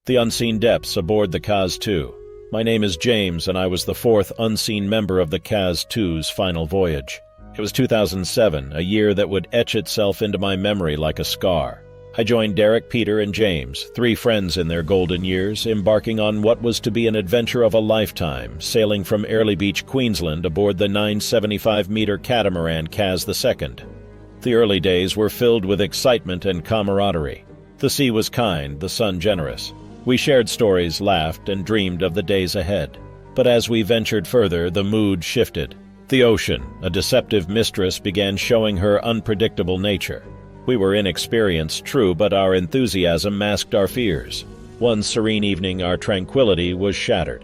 The Unseen Depths aboard the Kaz-2. My name is James, and I was the fourth unseen member of the Kaz-2's final voyage. It was 2007, a year that would etch itself into my memory like a scar. I joined Derek, Peter, and James, three friends in their golden years, embarking on what was to be an adventure of a lifetime, sailing from Airlie Beach, Queensland, aboard the 975-meter catamaran Kaz II. The early days were filled with excitement and camaraderie. The sea was kind, the sun generous. We shared stories, laughed, and dreamed of the days ahead. But as we ventured further, the mood shifted. The ocean, a deceptive mistress, began showing her unpredictable nature. We were inexperienced, true, but our enthusiasm masked our fears. One serene evening, our tranquility was shattered.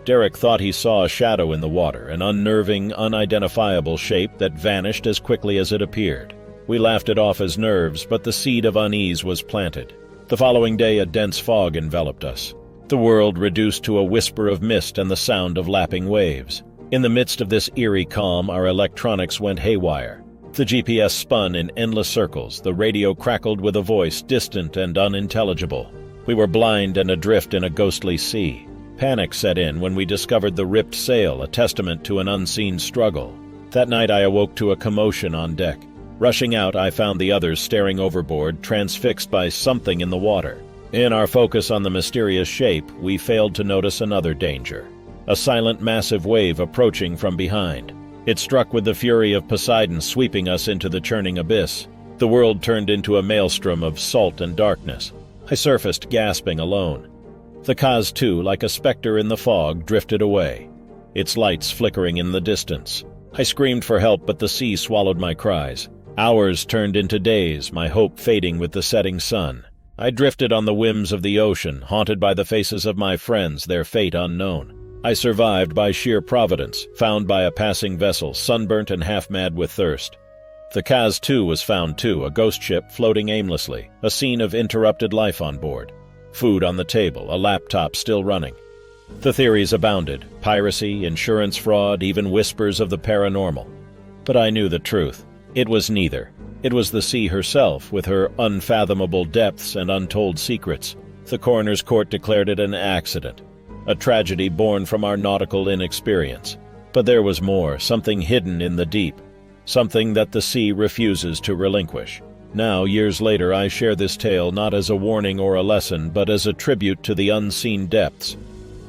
Derek thought he saw a shadow in the water, an unnerving, unidentifiable shape that vanished as quickly as it appeared. We laughed it off as nerves, but the seed of unease was planted. The following day, a dense fog enveloped us. The world reduced to a whisper of mist and the sound of lapping waves. In the midst of this eerie calm, our electronics went haywire. The GPS spun in endless circles, the radio crackled with a voice distant and unintelligible. We were blind and adrift in a ghostly sea. Panic set in when we discovered the ripped sail, a testament to an unseen struggle. That night I awoke to a commotion on deck. Rushing out, I found the others staring overboard, transfixed by something in the water. In our focus on the mysterious shape, we failed to notice another danger. A silent, massive wave approaching from behind. It struck with the fury of Poseidon, sweeping us into the churning abyss. The world turned into a maelstrom of salt and darkness. I surfaced, gasping, alone. The Kaz-2, like a specter in the fog, drifted away, its lights flickering in the distance. I screamed for help, but the sea swallowed my cries. Hours turned into days, my hope fading with the setting sun. I drifted on the whims of the ocean, haunted by the faces of my friends, their fate unknown. I survived by sheer providence, found by a passing vessel, sunburnt and half-mad with thirst. The Kaz-2 was found too, a ghost ship floating aimlessly, a scene of interrupted life on board. Food on the table, a laptop still running. The theories abounded: piracy, insurance fraud, even whispers of the paranormal. But I knew the truth. It was neither. It was the sea herself, with her unfathomable depths and untold secrets. The coroner's court declared it an accident, a tragedy born from our nautical inexperience. But there was more, something hidden in the deep, something that the sea refuses to relinquish. Now, years later, I share this tale not as a warning or a lesson, but as a tribute to the unseen depths,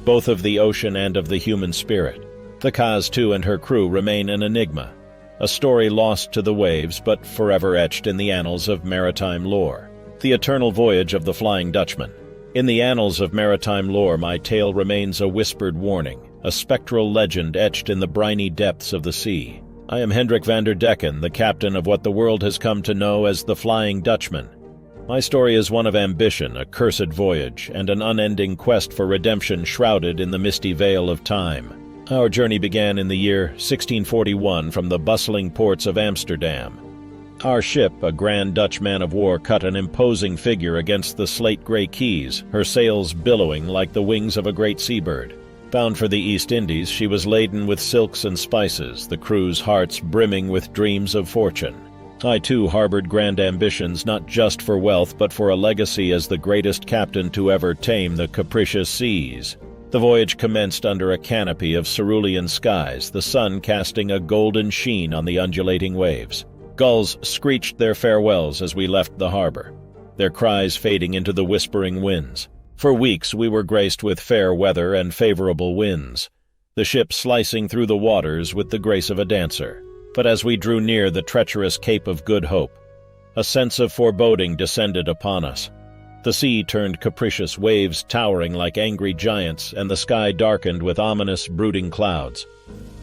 both of the ocean and of the human spirit. The Kaz-2 and her crew remain an enigma, a story lost to the waves but forever etched in the annals of maritime lore. The eternal voyage of the Flying Dutchman. In the annals of maritime lore, my tale remains a whispered warning, a spectral legend etched in the briny depths of the sea. I am Hendrik van der Decken, the captain of what the world has come to know as the Flying Dutchman. My story is one of ambition, a cursed voyage, and an unending quest for redemption shrouded in the misty veil of time. Our journey began in the year 1641 from the bustling ports of Amsterdam. Our ship, a grand Dutch man-of-war, cut an imposing figure against the slate-gray quays, her sails billowing like the wings of a great seabird. Bound for the East Indies, she was laden with silks and spices, the crew's hearts brimming with dreams of fortune. I, too, harbored grand ambitions, not just for wealth, but for a legacy as the greatest captain to ever tame the capricious seas. The voyage commenced under a canopy of cerulean skies, the sun casting a golden sheen on the undulating waves. Gulls screeched their farewells as we left the harbor, their cries fading into the whispering winds. For weeks we were graced with fair weather and favorable winds, the ship slicing through the waters with the grace of a dancer. But as we drew near the treacherous Cape of Good Hope, a sense of foreboding descended upon us. The sea turned capricious, waves towering like angry giants, and the sky darkened with ominous, brooding clouds.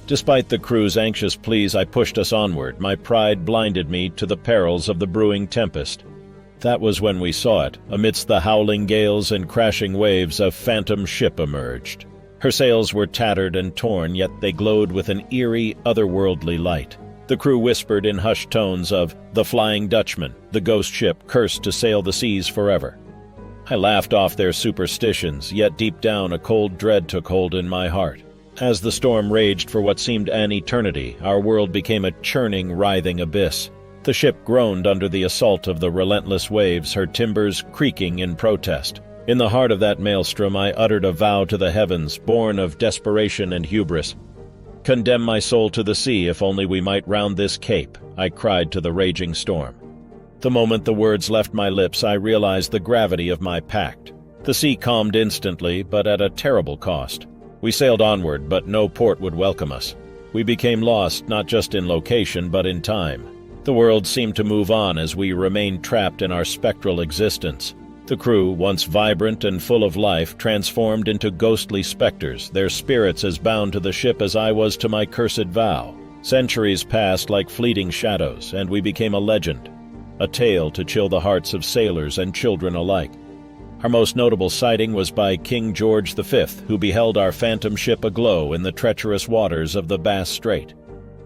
Despite the crew's anxious pleas, I pushed us onward. My pride blinded me to the perils of the brewing tempest. That was when we saw it. Amidst the howling gales and crashing waves, a phantom ship emerged. Her sails were tattered and torn, yet they glowed with an eerie, otherworldly light. The crew whispered in hushed tones of the Flying Dutchman, the ghost ship cursed to sail the seas forever. I laughed off their superstitions, yet deep down a cold dread took hold in my heart. As the storm raged for what seemed an eternity, our world became a churning, writhing abyss. The ship groaned under the assault of the relentless waves, her timbers creaking in protest. In the heart of that maelstrom, I uttered a vow to the heavens, born of desperation and hubris. "Condemn my soul to the sea, if only we might round this cape," I cried to the raging storm. The moment the words left my lips, I realized the gravity of my pact. The sea calmed instantly, but at a terrible cost. We sailed onward, but no port would welcome us. We became lost, not just in location, but in time. The world seemed to move on as we remained trapped in our spectral existence. The crew, once vibrant and full of life, transformed into ghostly specters, their spirits as bound to the ship as I was to my cursed vow. Centuries passed like fleeting shadows, and we became a legend, a tale to chill the hearts of sailors and children alike. Our most notable sighting was by King George V, who beheld our phantom ship aglow in the treacherous waters of the Bass Strait.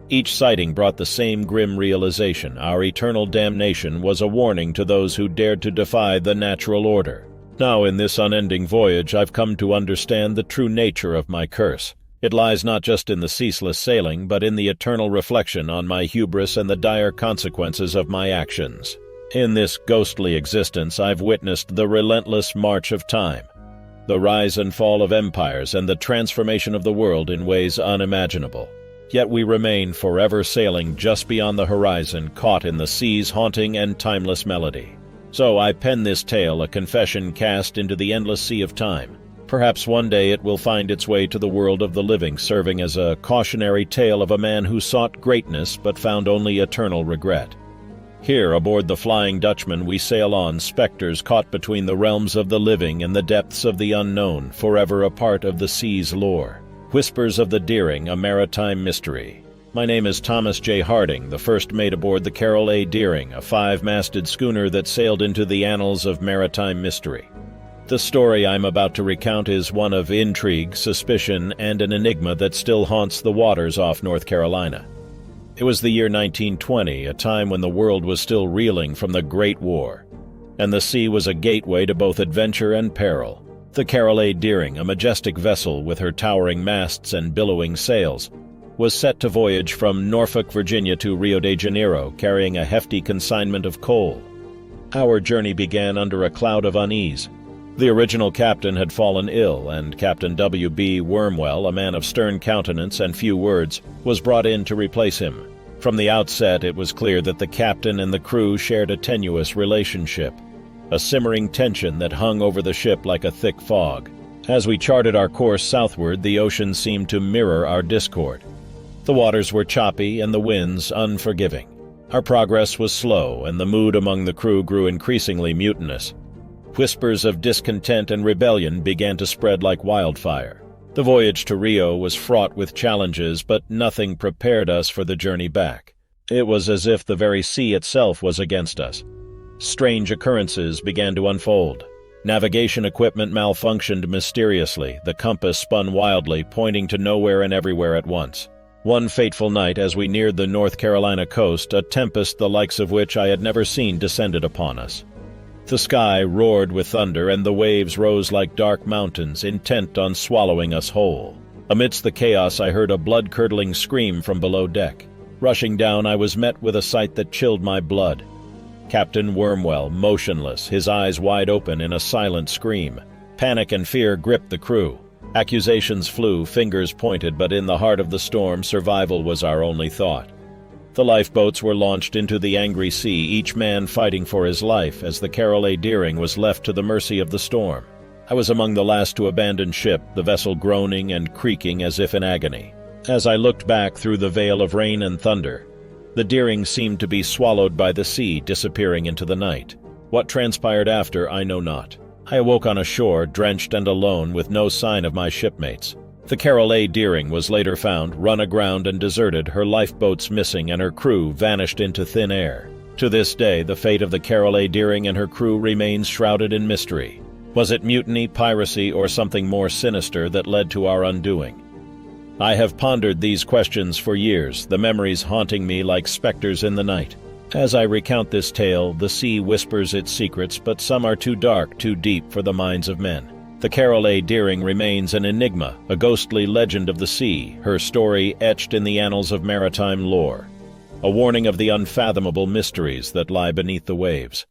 Each sighting brought the same grim realization: our eternal damnation was a warning to those who dared to defy the natural order. Now, in this unending voyage, I've come to understand the true nature of my curse. It lies not just in the ceaseless sailing, but in the eternal reflection on my hubris and the dire consequences of my actions. In this ghostly existence, I've witnessed the relentless march of time, the rise and fall of empires, and the transformation of the world in ways unimaginable. Yet we remain forever sailing just beyond the horizon, caught in the sea's haunting and timeless melody. So I pen this tale, a confession cast into the endless sea of time. Perhaps one day it will find its way to the world of the living, serving as a cautionary tale of a man who sought greatness but found only eternal regret. Here, aboard the Flying Dutchman, we sail on, specters caught between the realms of the living and the depths of the unknown, forever a part of the sea's lore. Whispers of the Deering, a maritime mystery. My name is Thomas J. Harding, the first mate aboard the Carroll A. Deering, a 5-masted schooner that sailed into the annals of maritime mystery. The story I'm about to recount is one of intrigue, suspicion, and an enigma that still haunts the waters off North Carolina. It was the year 1920, a time when the world was still reeling from the Great War, and the sea was a gateway to both adventure and peril. The Carroll A. Deering, a majestic vessel with her towering masts and billowing sails, was set to voyage from Norfolk, Virginia to Rio de Janeiro, carrying a hefty consignment of coal. Our journey began under a cloud of unease. The original captain had fallen ill, and Captain W.B. Wormwell, a man of stern countenance and few words, was brought in to replace him. From the outset, it was clear that the captain and the crew shared a tenuous relationship, a simmering tension that hung over the ship like a thick fog. As we charted our course southward, the ocean seemed to mirror our discord. The waters were choppy and the winds unforgiving. Our progress was slow, and the mood among the crew grew increasingly mutinous. Whispers of discontent and rebellion began to spread like wildfire. The voyage to Rio was fraught with challenges, but nothing prepared us for the journey back. It was as if the very sea itself was against us. Strange occurrences began to unfold. Navigation equipment malfunctioned mysteriously. The compass spun wildly, pointing to nowhere and everywhere at once. One fateful night, as we neared the North Carolina coast, a tempest the likes of which I had never seen descended upon us. The sky roared with thunder, and the waves rose like dark mountains, intent on swallowing us whole. Amidst the chaos, I heard a blood-curdling scream from below deck. Rushing down, I was met with a sight that chilled my blood. Captain Wormwell, motionless, his eyes wide open in a silent scream. Panic and fear gripped the crew. Accusations flew, fingers pointed, but in the heart of the storm, survival was our only thought. The lifeboats were launched into the angry sea, each man fighting for his life, as the Carroll A. Deering was left to the mercy of the storm. I was among the last to abandon ship, the vessel groaning and creaking as if in agony. As I looked back through the veil of rain and thunder, the Deering seemed to be swallowed by the sea, disappearing into the night. What transpired after, I know not. I awoke on a shore, drenched and alone, with no sign of my shipmates. The Carroll A. Deering was later found, run aground and deserted, her lifeboats missing, and her crew vanished into thin air. To this day, the fate of the Carroll A. Deering and her crew remains shrouded in mystery. Was it mutiny, piracy, or something more sinister that led to our undoing? I have pondered these questions for years, the memories haunting me like specters in the night. As I recount this tale, the sea whispers its secrets, but some are too dark, too deep for the minds of men. The Carroll A. Deering remains an enigma, a ghostly legend of the sea, her story etched in the annals of maritime lore, a warning of the unfathomable mysteries that lie beneath the waves.